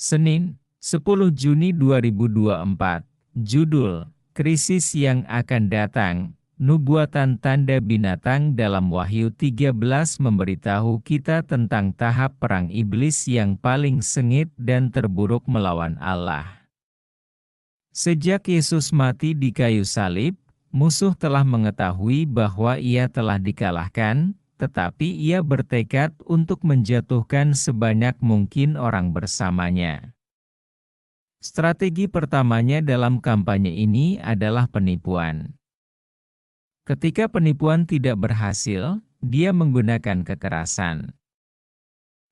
Senin, 10 Juni 2024. Judul, Krisis yang akan datang. Nubuatan tanda binatang dalam Wahyu 13 memberitahu kita tentang tahap perang iblis yang paling sengit dan terburuk melawan Allah. Sejak Yesus mati di kayu salib, musuh telah mengetahui bahwa ia telah dikalahkan, tetapi ia bertekad untuk menjatuhkan sebanyak mungkin orang bersamanya. Strategi pertamanya dalam kampanye ini adalah penipuan. Ketika penipuan tidak berhasil, dia menggunakan kekerasan.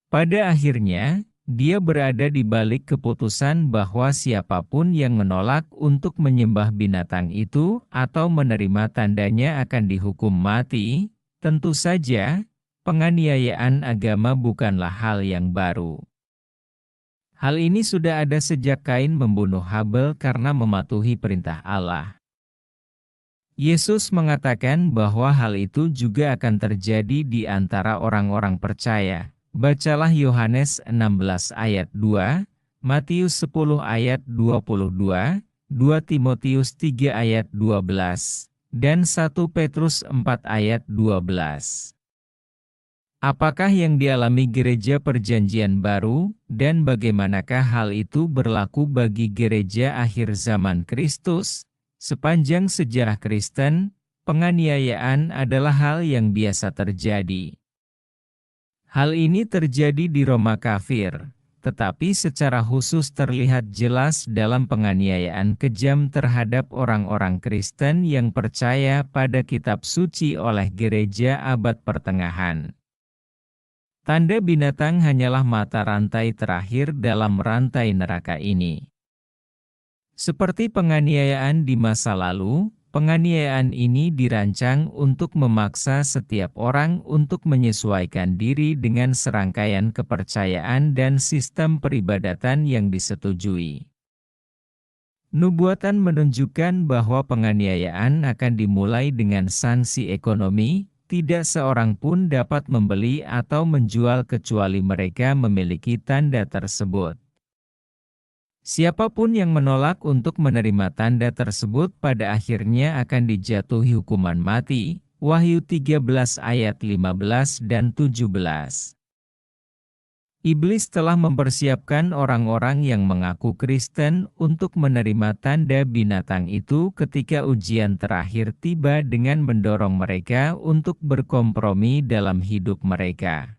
Pada akhirnya, dia berada di balik keputusan bahwa siapapun yang menolak untuk menyembah binatang itu atau menerima tandanya akan dihukum mati. Tentu saja, penganiayaan agama bukanlah hal yang baru. Hal ini sudah ada sejak Kain membunuh Habel karena mematuhi perintah Allah. Yesus mengatakan bahwa hal itu juga akan terjadi di antara orang-orang percaya. Bacalah Yohanes 16 ayat 2, Matius 10 ayat 22, 2 Timotius 3 ayat 12, dan 1 Petrus 4 ayat 12. Apakah yang dialami gereja Perjanjian Baru, dan bagaimanakah hal itu berlaku bagi gereja akhir zaman Kristus? Sepanjang sejarah Kristen, penganiayaan adalah hal yang biasa terjadi. Hal ini terjadi di Roma kafir, tetapi secara khusus terlihat jelas dalam penganiayaan kejam terhadap orang-orang Kristen yang percaya pada kitab suci oleh gereja abad pertengahan. Tanda binatang hanyalah mata rantai terakhir dalam rantai neraka ini. Seperti penganiayaan di masa lalu, penganiayaan ini dirancang untuk memaksa setiap orang untuk menyesuaikan diri dengan serangkaian kepercayaan dan sistem peribadatan yang disetujui. Nubuatan menunjukkan bahwa penganiayaan akan dimulai dengan sanksi ekonomi. Tidak seorang pun dapat membeli atau menjual kecuali mereka memiliki tanda tersebut. Siapapun yang menolak untuk menerima tanda tersebut pada akhirnya akan dijatuhi hukuman mati. Wahyu 13 ayat 15 dan 17. Iblis telah mempersiapkan orang-orang yang mengaku Kristen untuk menerima tanda binatang itu ketika ujian terakhir tiba dengan mendorong mereka untuk berkompromi dalam hidup mereka.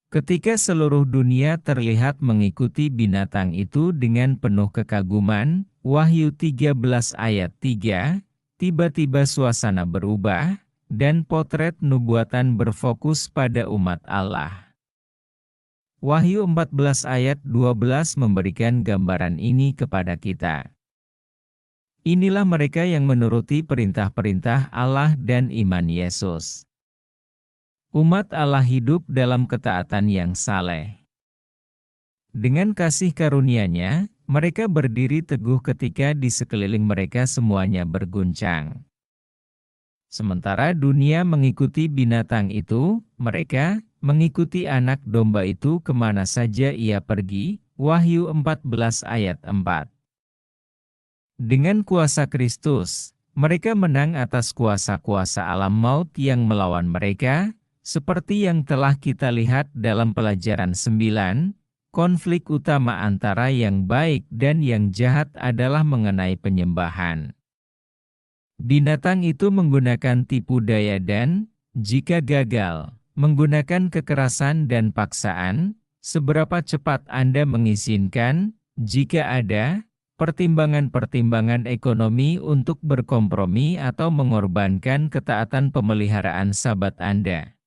Ketika seluruh dunia terlihat mengikuti binatang itu dengan penuh kekaguman, Wahyu 13 ayat 3, tiba-tiba suasana berubah, dan potret nubuatan berfokus pada umat Allah. Wahyu 14 ayat 12 memberikan gambaran ini kepada kita. Inilah mereka yang menuruti perintah-perintah Allah dan iman Yesus. Umat Allah hidup dalam ketaatan yang saleh. Dengan kasih karunia-Nya, mereka berdiri teguh ketika di sekeliling mereka semuanya berguncang. Sementara dunia mengikuti binatang itu, mereka mengikuti anak domba itu kemana saja ia pergi. Wahyu 14 ayat 4. Dengan kuasa Kristus, mereka menang atas kuasa-kuasa alam maut yang melawan mereka, seperti yang telah kita lihat dalam pelajaran 9, konflik utama antara yang baik dan yang jahat adalah mengenai penyembahan. Binatang itu menggunakan tipu daya dan, jika gagal, menggunakan kekerasan dan paksaan. Seberapa cepat Anda mengizinkan, jika ada, pertimbangan-pertimbangan ekonomi untuk berkompromi atau mengorbankan ketaatan pemeliharaan Sabat Anda?